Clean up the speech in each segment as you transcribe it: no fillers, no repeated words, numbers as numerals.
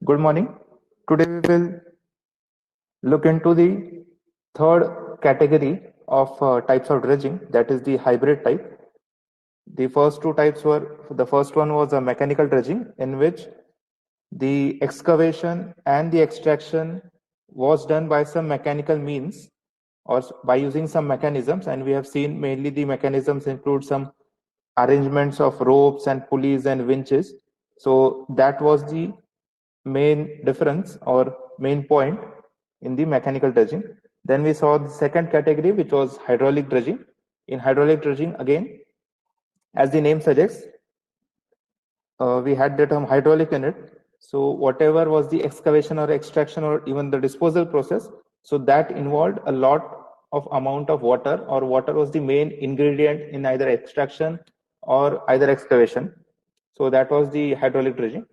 Good morning. Today we will look into the third category of types of dredging, that is the hybrid type. The first two types were, the first one was a mechanical dredging, in which the excavation and the extraction was done by some mechanical means or by using some mechanisms, and we have seen mainly the mechanisms include some arrangements of ropes and pulleys and winches. So that was the main difference or main point in the mechanical dredging. Then we saw the second category, which was hydraulic dredging. In hydraulic dredging, again, as the name suggests, we had the term hydraulic in it. So whatever was the excavation or extraction or even the disposal process, so that involved a lot of amount of water, or water was the main ingredient in either extraction or either excavation. So that was the hydraulic dredging.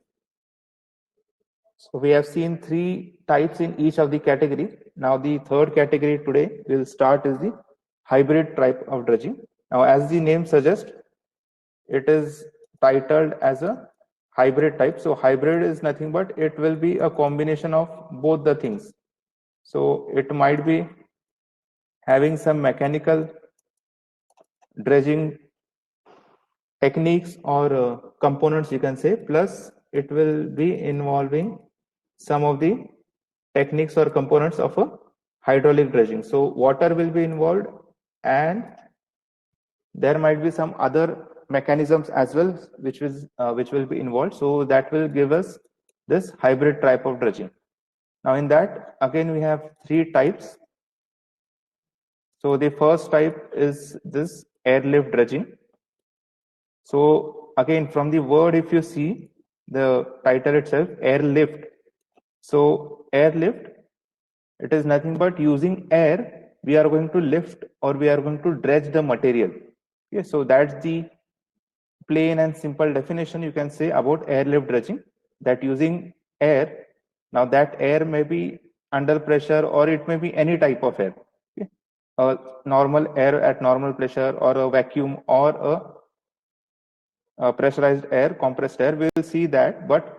So we have seen three types in each of the category. Now the third category today we'll start is the hybrid type of dredging. Now, as the name suggests, it is titled as a hybrid type. So hybrid is nothing but it will be a combination of both the things. So it might be having some mechanical dredging techniques or components, you can say, plus it will be involving some of the techniques or components of a hydraulic dredging. So water will be involved, and there might be some other mechanisms as well which will be involved. So that will give us this hybrid type of dredging. Now in that, again, we have three types. So the first type is this airlift dredging. So again, from the word, if you see the title itself, airlift. So airlift, it is nothing but using air, we are going to lift or we are going to dredge the material. Okay, so that's the plain and simple definition you can say about airlift dredging, that using air. Now that air may be under pressure or it may be any type of air. Okay? Normal air at normal pressure, or a vacuum, or a pressurized air, compressed air, we will see that. But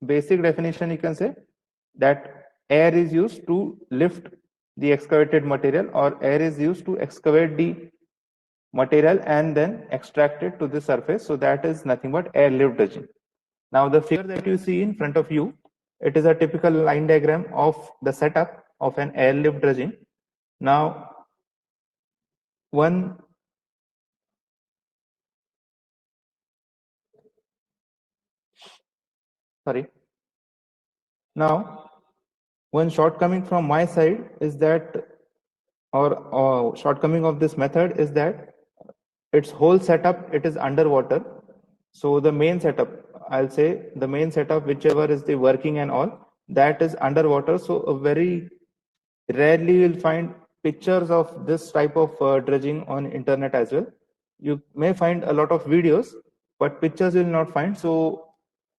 basic definition, you can say that air is used to lift the excavated material, or air is used to excavate the material and then extract it to the surface. So that is nothing but airlift dredging. Now the figure that you see in front of you, it is a typical line diagram of the setup of an airlift dredging. Now now one shortcoming from my side is that, or shortcoming of this method is that its whole setup, it is underwater. So the main setup, I'll say the main setup, whichever is the working and all, that is underwater. So very rarely you'll find pictures of this type of dredging on internet as well. You may find a lot of videos, but pictures you'll not find. So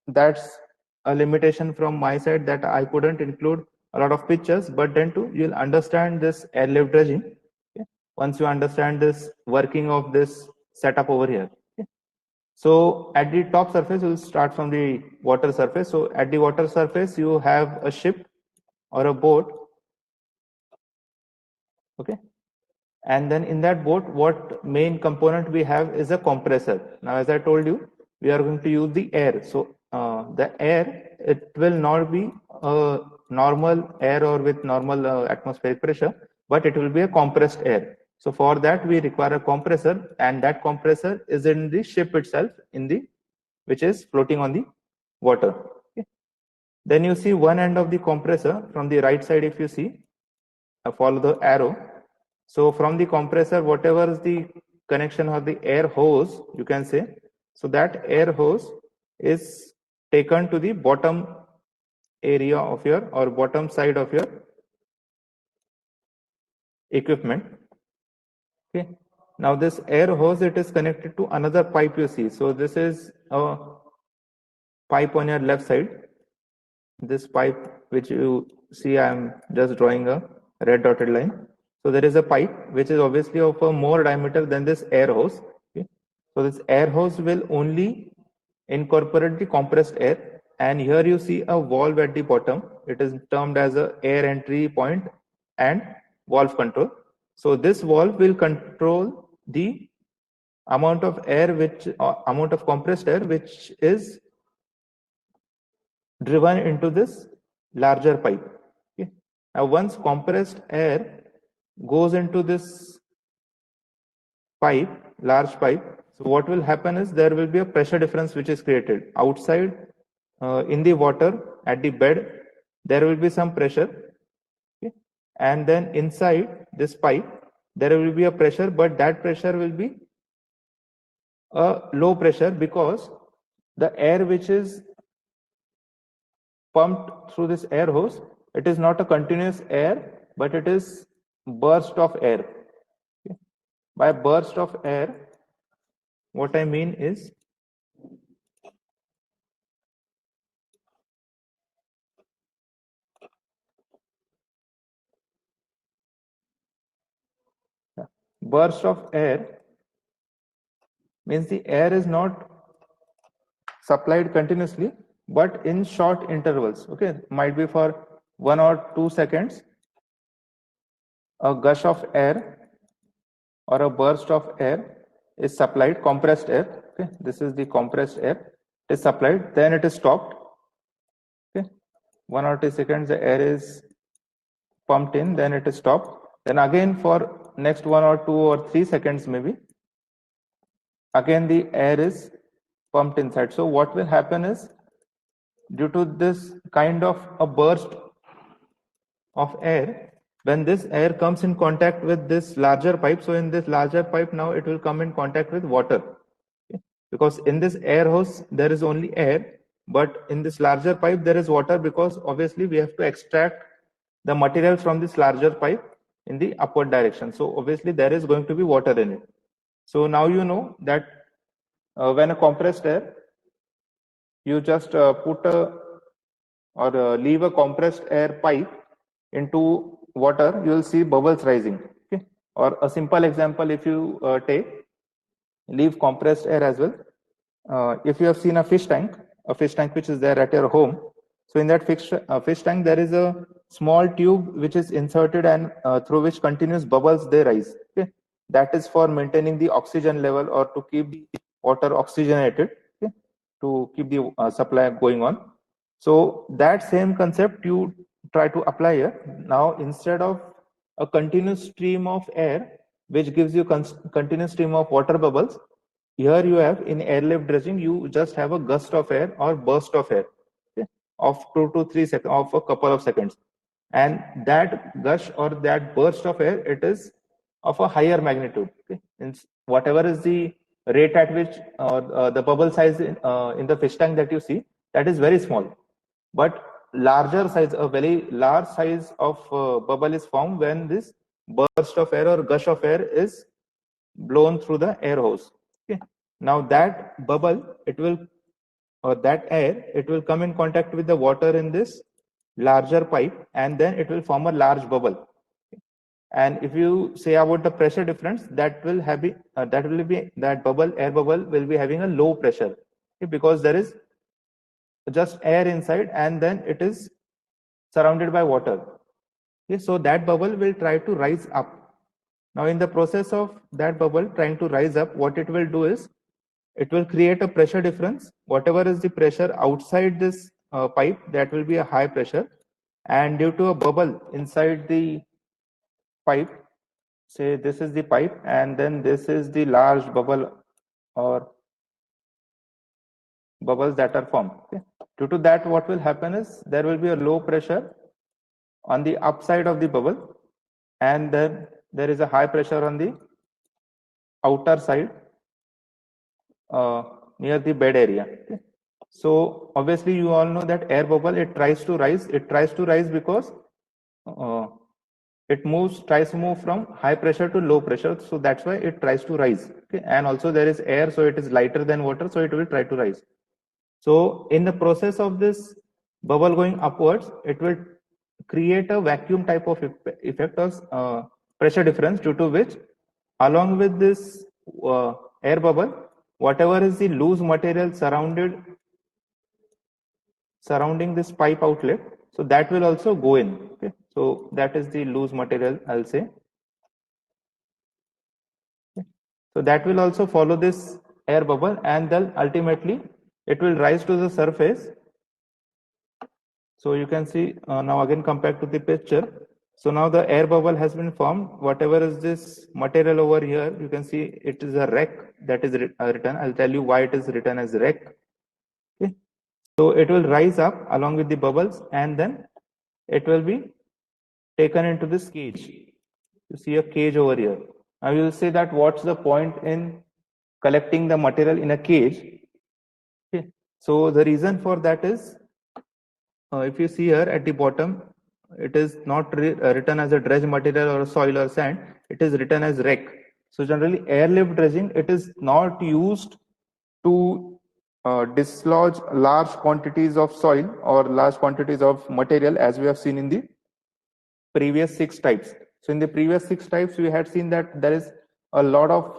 that's a limitation from my side, that I couldn't include a lot of pictures. But then too, you'll understand this airlift dredging, okay, once you understand this working of this setup over here. Okay. So at the top surface, we'll start from the water surface. So at the water surface, you have a ship or a boat. Okay. And then in that boat, what main component we have is a compressor. Now, as I told you, we are going to use the air. So the air, it will not be a normal air or with normal atmospheric pressure, but it will be a compressed air. So for that, we require a compressor, and that compressor is in the ship itself, which is floating on the water. Okay. Then you see one end of the compressor from the right side. If you see, follow the arrow. So from the compressor, whatever is the connection or the air hose, you can say, so that air hose is taken to the bottom area of your, or bottom side of your equipment. Okay. Now this air hose, it is connected to another pipe you see. So this is a pipe on your left side. This pipe which you see, I am just drawing a red dotted line. So there is a pipe which is obviously of a more diameter than this air hose. Okay. So this air hose will only incorporate the compressed air. and here you see a valve at the bottom. It is termed as a air entry point and valve control. So this valve will control the amount of air amount of compressed air which is driven into this larger pipe. Okay. Now once compressed air goes into this pipe, large pipe, so what will happen is there will be a pressure difference which is created outside in the water at the bed. There will be some pressure, okay? And then inside this pipe there will be a pressure, but that pressure will be a low pressure because the air which is pumped through this air hose, it is not a continuous air, but it is burst of air. Okay? By burst of air, what I mean is burst of air means the air is not supplied continuously, but in short intervals. Okay, might be for 1 or 2 seconds, a gush of air or a burst of air is supplied, compressed air. Okay, this is the compressed air. It is supplied, then it is stopped. Okay, 1 or 2 seconds, the air is pumped in, then it is stopped. Then again for next 1 or 2 or 3 seconds maybe, again the air is pumped inside. So what will happen is, due to this kind of a burst of air, when this air comes in contact with this larger pipe, so in this larger pipe now it will come in contact with water. Okay? Because in this air hose there is only air, but in this larger pipe there is water, because obviously we have to extract the material from this larger pipe in the upward direction. So obviously there is going to be water in it. So now you know that when a compressed air, you just put a or leave a compressed air pipe into water, you will see bubbles rising. Okay? Or a simple example, if you leave compressed air as well. If you have seen a fish tank which is there at your home, so in that fish tank there is a small tube which is inserted, and through which continuous bubbles they rise. Okay? That is for maintaining the oxygen level or to keep the water oxygenated, okay? To keep the supply going on. So that same concept you try to apply here. Now instead of a continuous stream of air which gives you continuous stream of water bubbles, here you have in airlift dredging, you just have a gust of air or burst of air, okay, of 2 to 3 seconds, of a couple of seconds. And that gush or that burst of air, it is of a higher magnitude. Okay? Whatever is the rate at which the bubble size in the fish tank that you see, that is very small. But larger size, a very large size of bubble is formed when this burst of air or gush of air is blown through the air hose. Okay. Now that bubble, it will, or that air, it will come in contact with the water in this larger pipe, and then it will form a large bubble. And if you say about the pressure difference, that will have that bubble, air bubble will be having a low pressure, okay, because there is just air inside and then it is surrounded by water. Okay, so that bubble will try to rise up. Now in the process of that bubble trying to rise up, what it will do is it will create a pressure difference. Whatever is the pressure outside this pipe, that will be a high pressure, and due to a bubble inside the pipe, say this is the pipe and then this is the large bubble or bubbles that are formed. Okay. Due to that, what will happen is there will be a low pressure on the upside of the bubble, and then there is a high pressure on the outer side near the bed area. Okay. So obviously you all know that air bubble, it tries to rise. It tries to rise because it tries to move from high pressure to low pressure. So that's why it tries to rise. Okay. And also there is air, so it is lighter than water, so it will try to rise. So in the process of this bubble going upwards, it will create a vacuum type of effect or pressure difference, due to which along with this air bubble, whatever is the loose material surrounded surrounding this pipe outlet, so that will also go in. Okay, so that is the loose material, I'll say. Okay. So that will also follow this air bubble, and then ultimately it will rise to the surface. So you can see now again compared to the picture. So now the air bubble has been formed. Whatever is this material over here, you can see it is a wreck that is written. I'll tell you why it is written as wreck. Okay. So it will rise up along with the bubbles, and then it will be taken into this cage. You see a cage over here. Now you will say that what's the point in collecting the material in a cage? Okay. So the reason for that is, if you see here at the bottom, it is not written as a dredge material or soil or sand. It is written as wreck. So generally, airlift dredging, it is not used to dislodge large quantities of soil or large quantities of material, as we have seen in the previous 6 types. So in the previous 6 types, we had seen that there is a lot of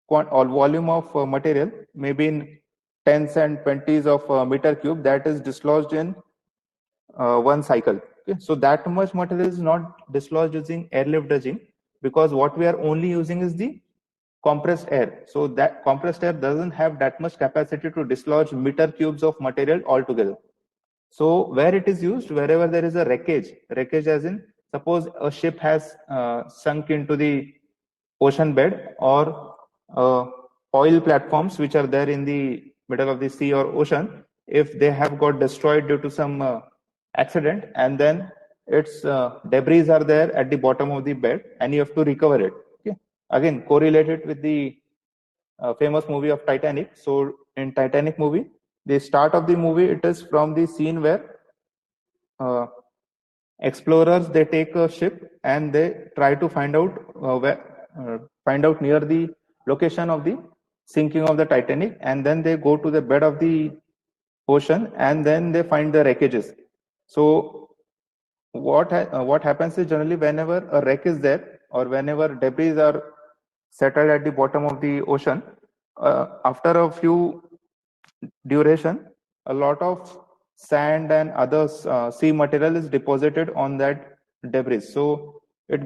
or volume of material, maybe in tens and 20s of meter cube, that is dislodged in one cycle. Okay? So that much material is not dislodged using airlift dredging, because what we are only using is the compressed air. So that compressed air doesn't have that much capacity to dislodge meter cubes of material altogether. So where it is used, wherever there is a wreckage as in, suppose a ship has sunk into the ocean bed, or oil platforms which are there in the middle of the sea or ocean, if they have got destroyed due to some accident, and then its debris are there at the bottom of the bed, and you have to recover it. Okay? Again, correlated with the famous movie of Titanic. So in Titanic movie, the start of the movie, it is from the scene where uh, explorers, they take a ship and they try to find out find out near the location of the sinking of the Titanic, and then they go to the bed of the ocean, and then they find the wreckages. So what happens is, generally whenever a wreck is there, or whenever debris are settled at the bottom of the ocean, after a few duration, a lot of sand and other sea material is deposited on that debris. So it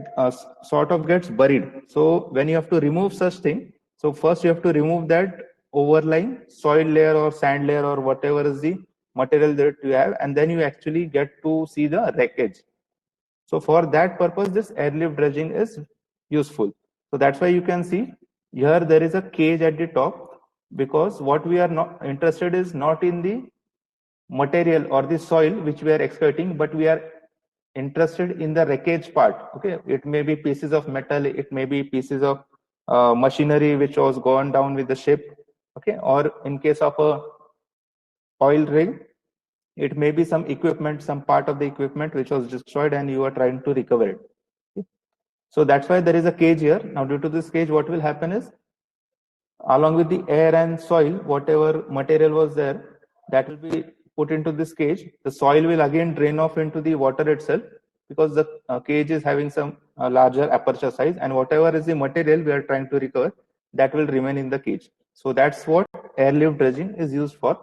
sort of gets buried. So when you have to remove such thing, so first you have to remove that overlying soil layer or sand layer or whatever is the material that you have, and then you actually get to see the wreckage. So for that purpose, this airlift dredging is useful. So that's why you can see here there is a cage at the top, because what we are not interested is not in the material or the soil which we are excavating, but we are interested in the wreckage part. Okay, it may be pieces of metal, it may be pieces of machinery which was gone down with the ship. Okay, or in case of a oil rig, it may be some equipment, some part of the equipment which was destroyed, and you are trying to recover it. Okay? So that's why there is a cage here. Now, due to this cage, what will happen is, along with the air and soil, whatever material was there, that will be put into this cage. The soil will again drain off into the water itself, because the cage is having some larger aperture size, and whatever is the material we are trying to recover, that will remain in the cage. So that's what airlift dredging is used for.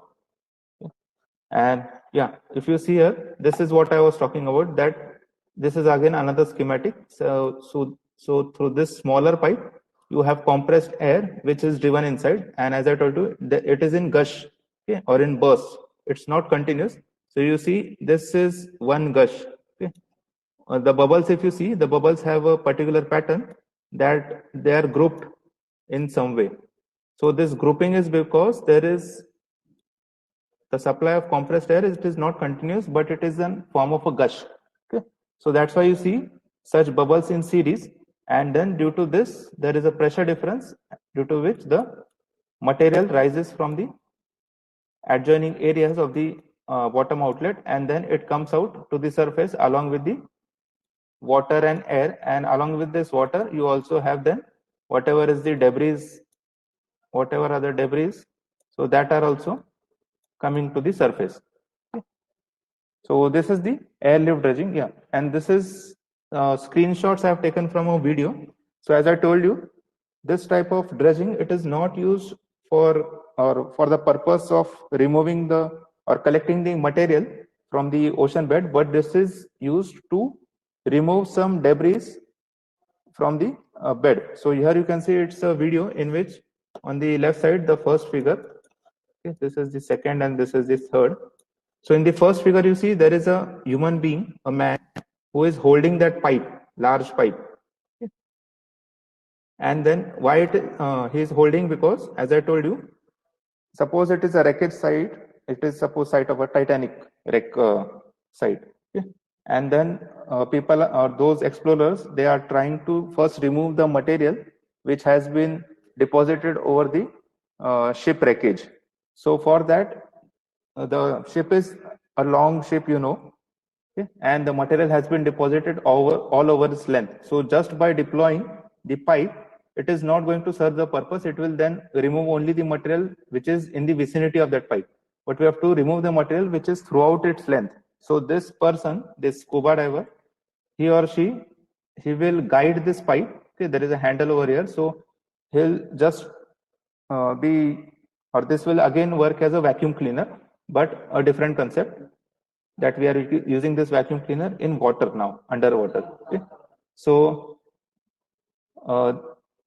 And yeah, if you see here, this is what I was talking about, that this is again another schematic. So through this smaller pipe, you have compressed air which is driven inside, and as I told you, it is in gush, okay, or in burst. It's not continuous. So you see, this is one gush. Okay, the bubbles, if you see, the bubbles have a particular pattern, that they are grouped in some way. So this grouping is because there is the supply of compressed air, it is not continuous, but it is in form of a gush. Okay, so that's why you see such bubbles in series, and then due to this there is a pressure difference, due to which the material rises from the adjoining areas of the bottom outlet, and then it comes out to the surface along with the water and air, and along with this water you also have then whatever is the debris, whatever other debris, so that are also coming to the surface. Okay. So this is the airlift dredging, yeah, and this is screenshots I have taken from a video. So as I told you, this type of dredging, it is not used for, or for the purpose of removing the or collecting the material from the ocean bed, but this is used to remove some debris from the bed. So here you can see it's a video in which on the left side, the first figure, okay, this is the second and this is the third. So in the first figure, you see there is a human being, a man, who is holding that pipe, large pipe. Okay. And then why he is holding? Because as I told you, suppose it is a wreckage site, it is suppose site of a Titanic wreck site. Okay. And then people or those explorers, they are trying to first remove the material which has been deposited over the ship wreckage. So for that, the ship is a long ship, you know, okay, and the material has been deposited all over its length. So just by deploying the pipe, it is not going to serve the purpose. It will then remove only the material which is in the vicinity of that pipe. But we have to remove the material which is throughout its length. So this person, this scuba diver, he or she, he will guide this pipe. Okay, there is a handle over here. So he'll just this will again work as a vacuum cleaner, but a different concept, that we are using this vacuum cleaner in water now, underwater. Okay. So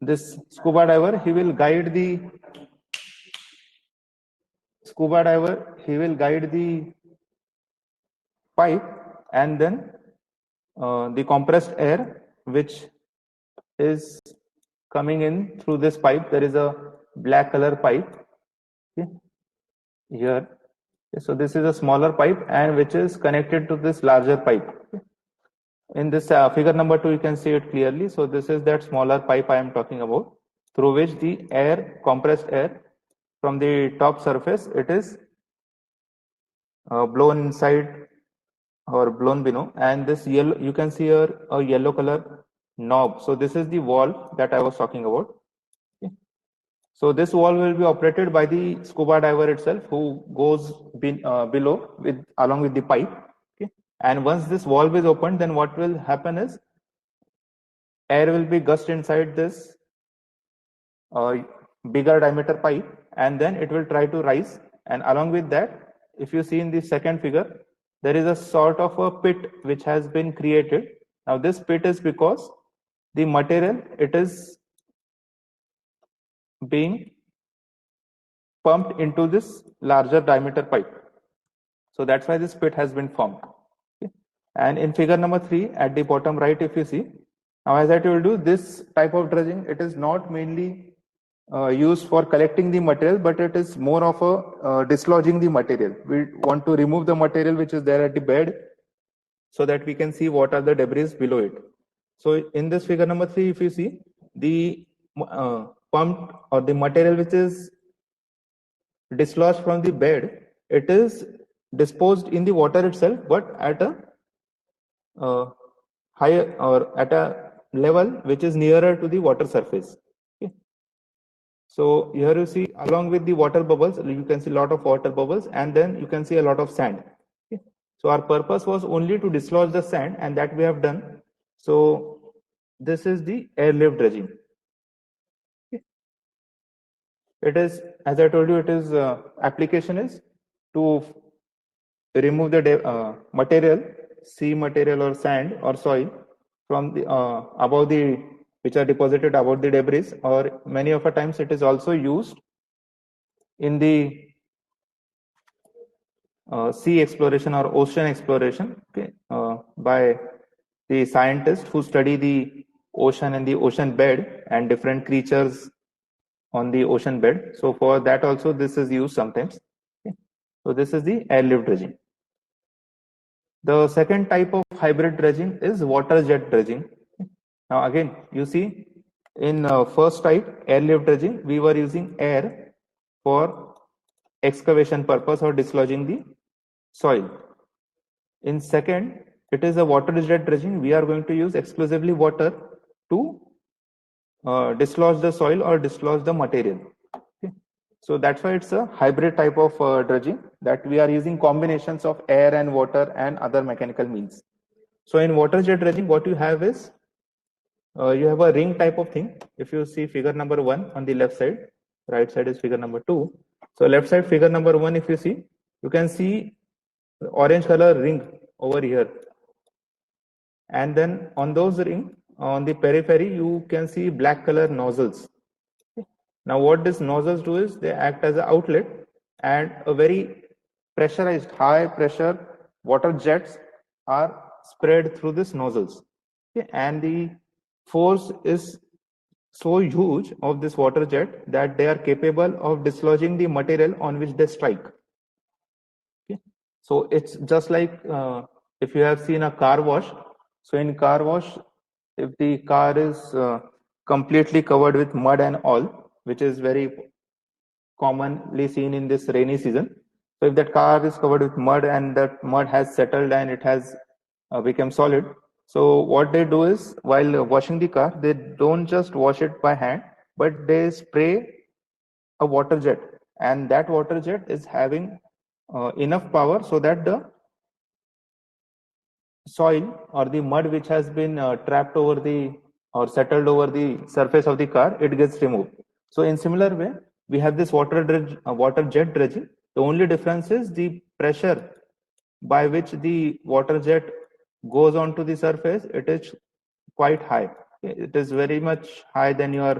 this scuba diver, he will guide the pipe, and then the compressed air which is coming in through this pipe. There is a black color pipe, okay, here. So this is a smaller pipe and which is connected to this larger pipe. In this figure number 2, you can see it clearly. So this is that smaller pipe I am talking about, through which the air, compressed air from the top surface, it is blown inside or blown below. And this yellow, you can see here a yellow color knob. So this is the valve that I was talking about. Okay. So this valve will be operated by the scuba diver itself, who goes below along with the pipe. Okay. And once this valve is opened, then what will happen is air will be gushed inside this bigger diameter pipe, and then it will try to rise. And along with that, if you see in the second figure, there is a sort of a pit which has been created. Now this pit is because the material, it is being pumped into this larger diameter pipe. So that's why this pit has been formed. Okay. And in figure number 3, at the bottom right, if you see, now as I told you, this type of dredging, it is not mainly used for collecting the material, but it is more of a dislodging the material. We want to remove the material which is there at the bed, so that we can see what are the debris below it. So in this figure number 3, if you see, the pumped or the material which is dislodged from the bed, it is disposed in the water itself, but at a higher or at a level which is nearer to the water surface. Okay. So here you see, along with the water bubbles, you can see a lot of water bubbles, and then you can see a lot of sand. Okay. So our purpose was only to dislodge the sand, and that we have done. So this is the airlift dredging. Okay. It is, as I told you, it is application is to remove the material, sea material or sand or soil from the above the, which are deposited above the debris, or many of the times it is also used in the sea exploration or ocean exploration, okay, by the scientists who study the ocean and the ocean bed and different creatures on the ocean bed. So for that also this is used sometimes. Okay. So this is the airlift dredging. The second type of hybrid dredging is water jet dredging. Now again, you see, in first type, airlift dredging, we were using air for excavation purpose or dislodging the soil. In second, it is a water jet dredging. We are going to use exclusively water to dislodge the soil or dislodge the material. Okay. So that's why it's a hybrid type of dredging, that we are using combinations of air and water and other mechanical means. So in water jet dredging, what you have is you have a ring type of thing. If you see figure number 1 on the left side, right side is figure number 2. So left side figure number 1, if you see, you can see orange color ring over here, and then on those ring on the periphery you can see black color nozzles. Now what these nozzles do is they act as an outlet, and a very pressurized high pressure water jets are spread through these nozzles. Okay? And the force is so huge of this water jet that they are capable of dislodging the material on which they strike. Okay? So it's just like if you have seen a car wash. So in car wash, if the car is completely covered with mud and all, which is very commonly seen in this rainy season. So if that car is covered with mud and that mud has settled and it has become solid, so what they do is while washing the car, they don't just wash it by hand, but they spray a water jet, and that water jet is having enough power so that the soil or the mud which has been trapped over the or settled over the surface of the car, it gets removed. So in similar way, we have this water jet dredging. The only difference is the pressure by which the water jet goes onto the surface. It is quite high. It is very much high than your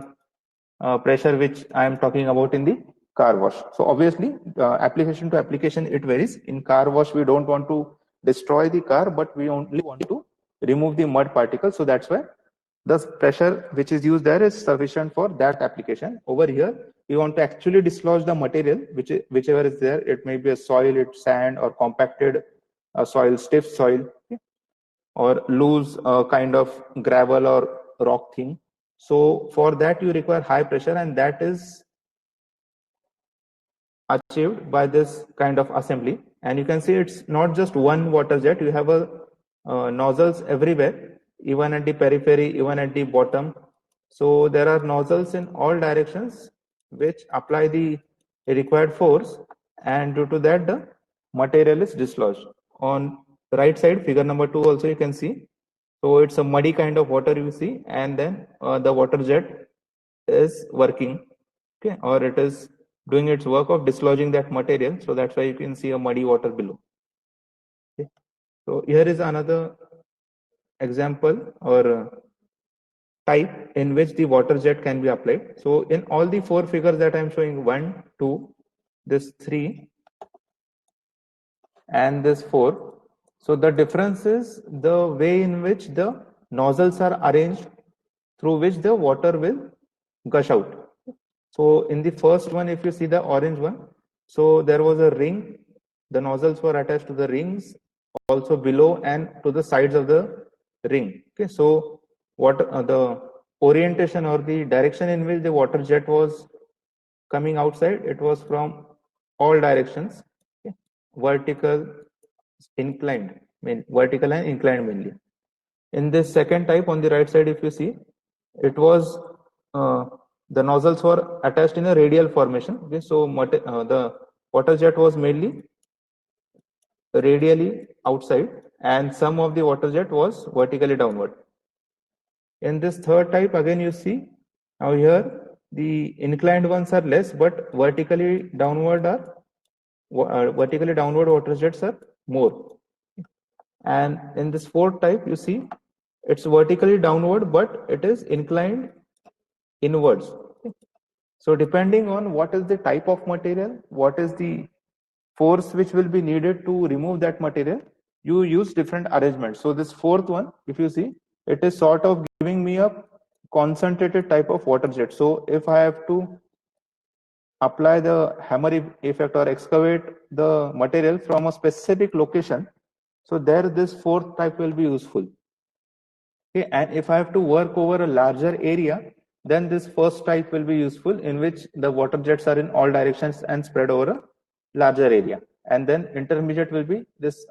pressure which I am talking about in the car wash. So obviously, application to application it varies. In car wash, we don't want to destroy the car, but we only want to remove the mud particles. So that's why the pressure which is used there is sufficient for that application. Over here, we want to actually dislodge the material, whichever is there. It may be a soil, it's sand, or compacted soil, stiff soil, okay, or loose kind of gravel or rock thing. So for that, you require high pressure, and that is achieved by this kind of assembly. And you can see it's not just one water jet. You have a nozzles everywhere, even at the periphery, even at the bottom. So there are nozzles in all directions which apply the required force, and due to that the material is dislodged. On the right side, figure number 2 also you can see. So it's a muddy kind of water you see, and then the water jet is working, okay, or it is doing its work of dislodging that material. So that's why you can see a muddy water below. Okay. So here is another example or type in which the water jet can be applied. So in all the 4 figures that I'm showing, 1, 2, this 3, and this 4. So the difference is the way in which the nozzles are arranged through which the water will gush out. So in the first one, if you see the orange one, so there was a ring. The nozzles were attached to the rings, also below and to the sides of the ring. Okay, so what the orientation or the direction in which the water jet was coming outside, it was from all directions, okay, vertical, inclined, vertical and inclined mainly. In this second type on the right side, if you see, it was the nozzles were attached in a radial formation. Okay, so the water jet was mainly radially outside, and some of the water jet was vertically downward. In this third type, again you see now here the inclined ones are less, but vertically downward water jets are more. And in this fourth type, you see it's vertically downward, but it is inclined inwards. So depending on what is the type of material, what is the force which will be needed to remove that material, you use different arrangements. So this fourth one, if you see, it is sort of giving me a concentrated type of water jet. So if I have to apply the hammer effect or excavate the material from a specific location, so there this fourth type will be useful. Okay, and if I have to work over a larger area, then this first type will be useful, in which the water jets are in all directions and spread over a larger area. And then intermediate will be this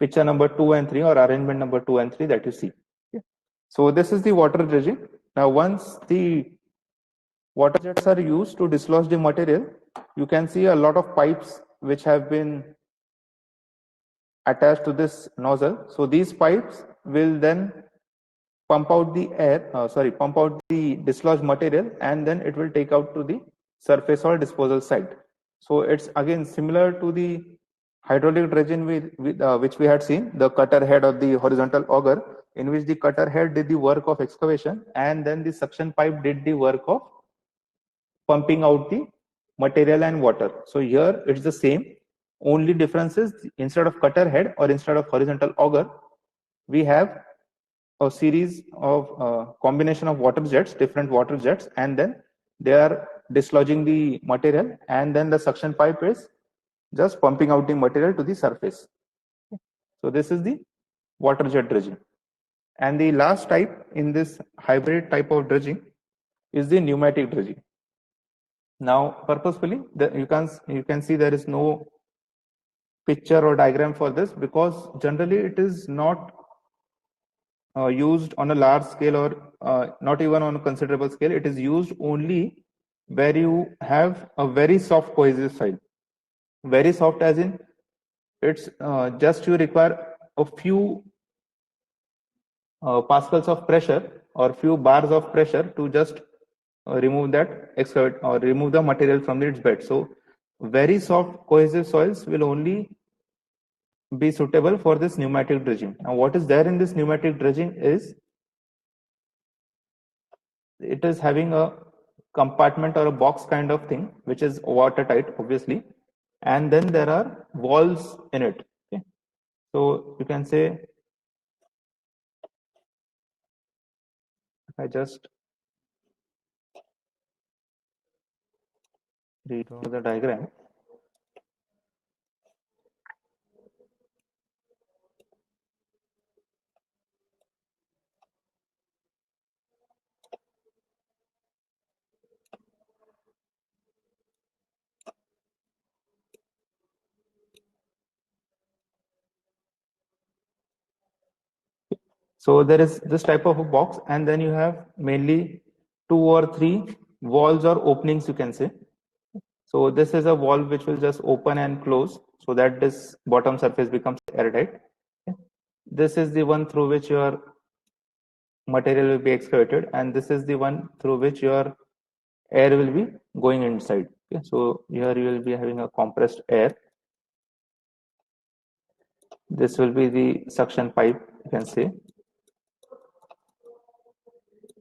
picture number 2 and 3, or arrangement number 2 and 3 that you see. Okay. So this is the water dredging. Now once the water jets are used to dislodge the material, you can see a lot of pipes which have been attached to this nozzle. So these pipes will then pump out the dislodged material, and then it will take out to the surface or disposal site. So it's again similar to the hydraulic dredging which we had seen, the cutter head or the horizontal auger, in which the cutter head did the work of excavation and then the suction pipe did the work of pumping out the material and water. So here it's the same. Only difference is instead of cutter head or instead of horizontal auger, we have a series of combination of water jets, different water jets, and then they are dislodging the material, and then the suction pipe is just pumping out the material to the surface. So this is the water jet dredging. And the last type in this hybrid type of dredging is the pneumatic dredging. Now, purposefully, you can see there is no picture or diagram for this because generally it is not used on a large scale or not even on a considerable scale. It is used only where you have a very soft cohesive soil. Very soft as in it's just you require a few pascals of pressure or few bars of pressure to just remove that excavate or remove the material from its bed. So very soft cohesive soils will only be suitable for this pneumatic dredging. Now what is there in this pneumatic dredging is it is having a compartment or a box kind of thing which is watertight obviously, and then there are walls in it. Okay, so you can say, if I just redraw the diagram. So there is this type of a box, and then you have mainly 2 or 3 walls or openings, you can say. So this is a wall which will just open and close so that this bottom surface becomes airtight. This is the one through which your material will be excavated, and this is the one through which your air will be going inside. Okay, so here you will be having a compressed air. This will be the suction pipe, you can say.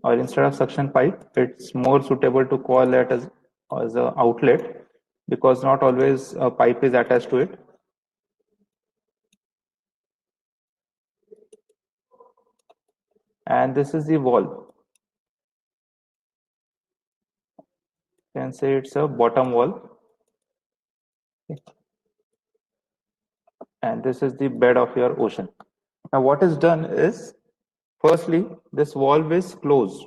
Or instead of suction pipe, it's more suitable to call it as an outlet because not always a pipe is attached to it. And this is the wall. You can say it's a bottom wall. Okay. And this is the bed of your ocean. Now what is done is, firstly, this valve is closed.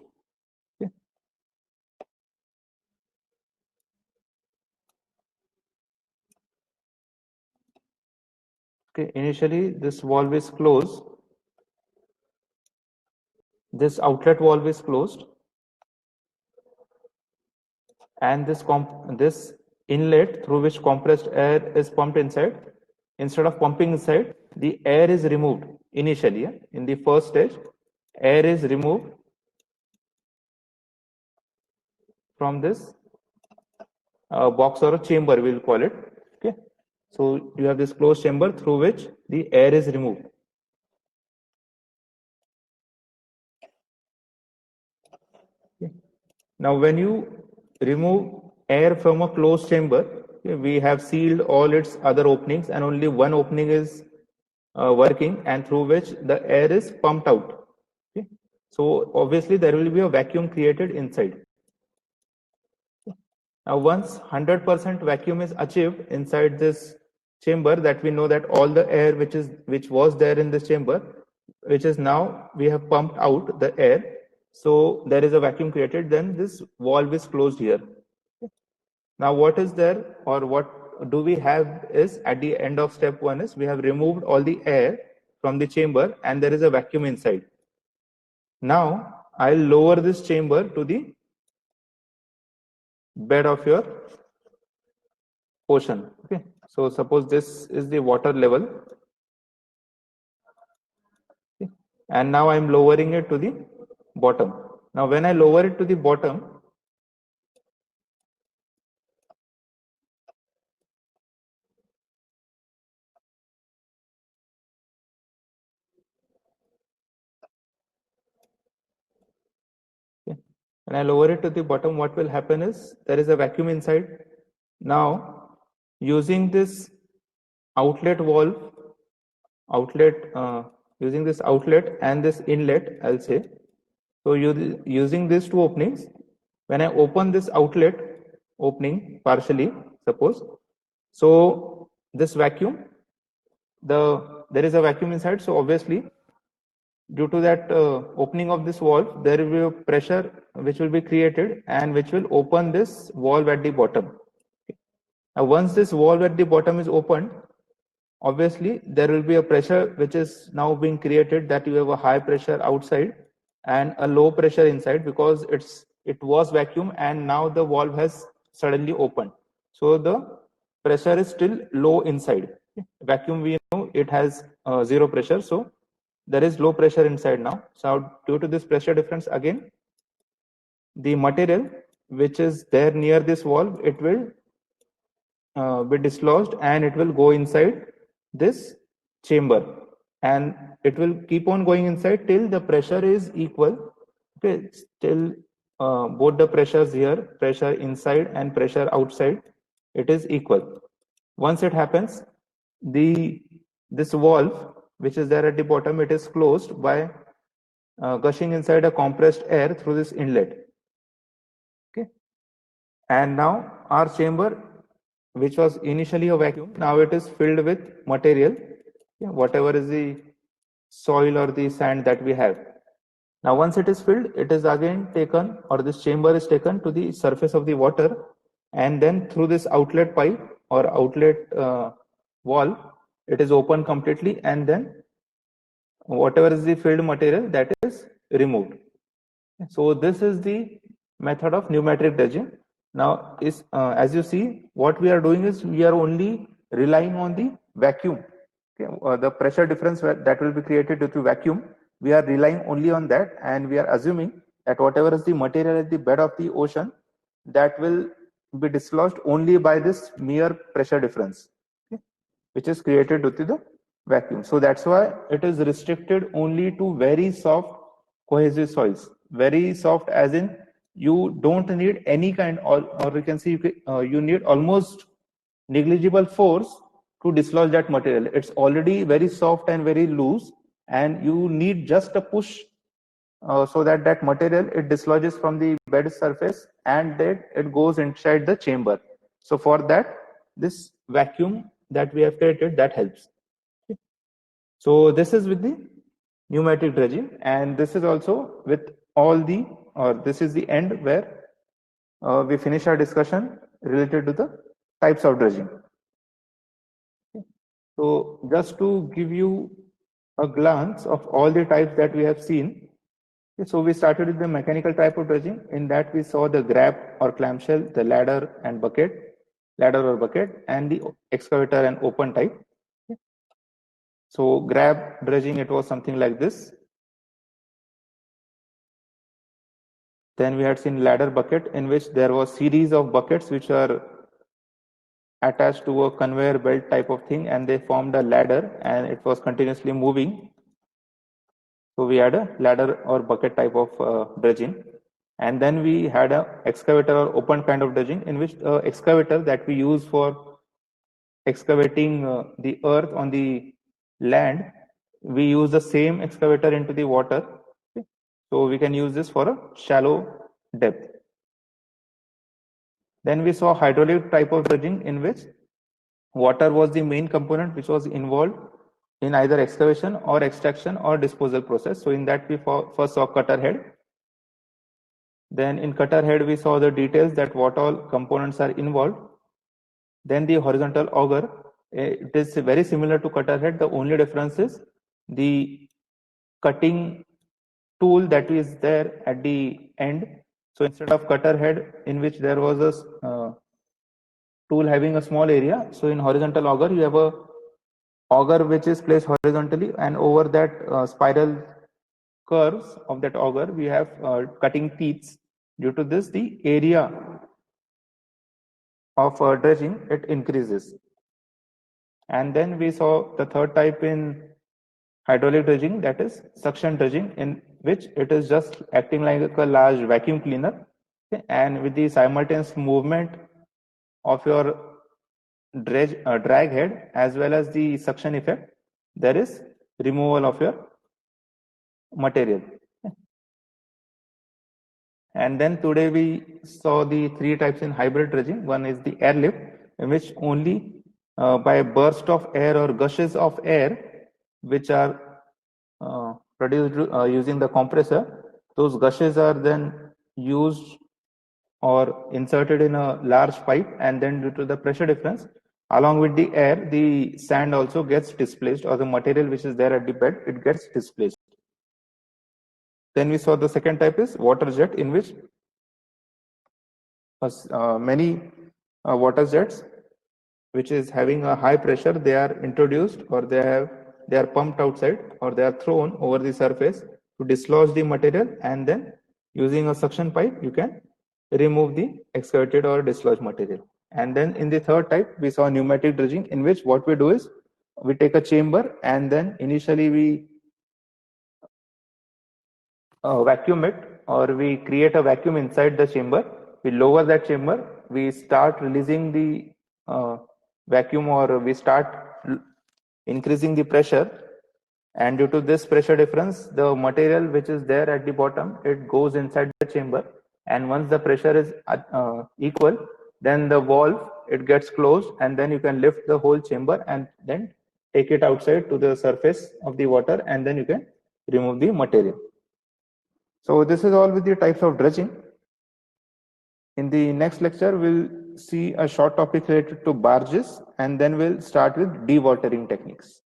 Okay. Okay, initially this valve is closed. This outlet valve is closed, and this inlet through which compressed air is pumped inside, instead of pumping inside, the air is removed initially. In the first stage, air is removed from this box or a chamber, we'll call it. Okay, so you have this closed chamber through which the air is removed. Okay. Now when you remove air from a closed chamber, okay, we have sealed all its other openings and only one opening is working, and through which the air is pumped out. Okay. So obviously there will be a vacuum created inside. Now once 100% vacuum is achieved inside this chamber, that we know that all the air which was there in this chamber, which is now we have pumped out the air, so there is a vacuum created, then this valve is closed here. Now what is there, or what do we have is, at the end of step 1 is we have removed all the air from the chamber and there is a vacuum inside. Now I'll lower this chamber to the bed of your ocean. Okay, so suppose this is the water level. Okay. And now I'm lowering it to the bottom. Now when I lower it to the bottom, When I lower it to the bottom, what will happen is there is a vacuum inside. Now, using this outlet valve, using this outlet and this inlet, I'll say. So using these two openings, when I open this outlet opening partially, suppose, so this vacuum, there is a vacuum inside, so obviously due to that opening of this valve, there will be a pressure which will be created and which will open this valve at the bottom. Now, once this valve at the bottom is opened, obviously there will be a pressure which is now being created, that you have a high pressure outside and a low pressure inside, because it was vacuum and now the valve has suddenly opened. So the pressure is still low inside. Vacuum, we know it has zero pressure, so there is low pressure inside now. So due to this pressure difference, again the material which is there near this valve, it will be dislodged and it will go inside this chamber, and it will keep on going inside till the pressure is equal. Okay, till both the pressures here, pressure inside and pressure outside, it is equal. Once it happens, this valve which is there at the bottom, it is closed by gushing inside a compressed air through this inlet. Okay, and now our chamber, which was initially a vacuum, now it is filled with material, whatever is the soil or the sand that we have. Now once it is filled, it is again taken, or this chamber is taken to the surface of the water, and then through this outlet pipe or outlet valve, it is opened completely, and then whatever is the filled material, that is removed. So this is the method of pneumatic dredging. Now, as you see, what we are doing is we are only relying on the vacuum. Okay? The pressure difference that will be created due to vacuum, we are relying only on that, and we are assuming that whatever is the material at the bed of the ocean, that will be dislodged only by this mere pressure difference, okay, which is created due to the vacuum. So that's why it is restricted only to very soft cohesive soils. Very soft as in you don't need any kind, or you can see you need almost negligible force to dislodge that material. It's already very soft and very loose, and you need just a push so that that material, it dislodges from the bed surface and then it goes inside the chamber. So for that, this vacuum that we have created, that helps. Okay. So this is with the pneumatic dredging, and this is also with all the, or this is the end where we finish our discussion related to the types of dredging. Okay. So just to give you a glance of all the types that we have seen. Okay, so we started with the mechanical type of dredging. In that we saw the grab or clamshell, the ladder and bucket, ladder or bucket, and the excavator and open type. Okay. So grab dredging, it was something like this. Then we had seen ladder bucket, in which there was series of buckets which are attached to a conveyor belt type of thing, and they formed a ladder and it was continuously moving. So we had a ladder or bucket type of dredging. And then we had a excavator or open kind of dredging, in which excavator that we use for excavating the earth on the land, we use the same excavator into the water. Okay. So we can use this for a shallow depth. Then we saw hydraulic type of dredging, in which water was the main component which was involved in either excavation or extraction or disposal process. So in that we first saw cutter head. Then in cutter head we saw the details that what all components are involved. Then the horizontal auger, it is very similar to cutter head. The only difference is the cutting tool that is there at the end. So instead of cutter head, in which there was a tool having a small area, so in horizontal auger you have a auger which is placed horizontally, and over that spiral curves of that auger we have cutting teeth. Due to this, the area of dredging, it increases. And then we saw the third type in hydraulic dredging, that is suction dredging, which it is just acting like a large vacuum cleaner. Okay? And with the simultaneous movement of your drag head as well as the suction effect, there is removal of your material. And then today we saw the three types in hybrid dredging. One is the airlift, in which only by a burst of air or gushes of air, which are produced using the compressor, those gushes are then used or inserted in a large pipe, and then due to the pressure difference, along with the air, the sand also gets displaced, or the material which is there at the bed, it gets displaced. Then we saw the second type is water jet, in which many water jets which is having a high pressure, they are introduced, or they are pumped outside, or they are thrown over the surface to dislodge the material, and then using a suction pipe you can remove the excavated or dislodged material. And then in the third type we saw pneumatic dredging, in which what we do is we take a chamber and then initially we vacuum it, or we create a vacuum inside the chamber. We lower that chamber, we start releasing the vacuum, or we start increasing the pressure, and due to this pressure difference, the material which is there at the bottom, it goes inside the chamber, and once the pressure is equal, then the valve, it gets closed, and then you can lift the whole chamber and then take it outside to the surface of the water, and then you can remove the material. So this is all with the types of dredging. In the next lecture, we'll see a short topic related to barges, and then we'll start with dewatering techniques.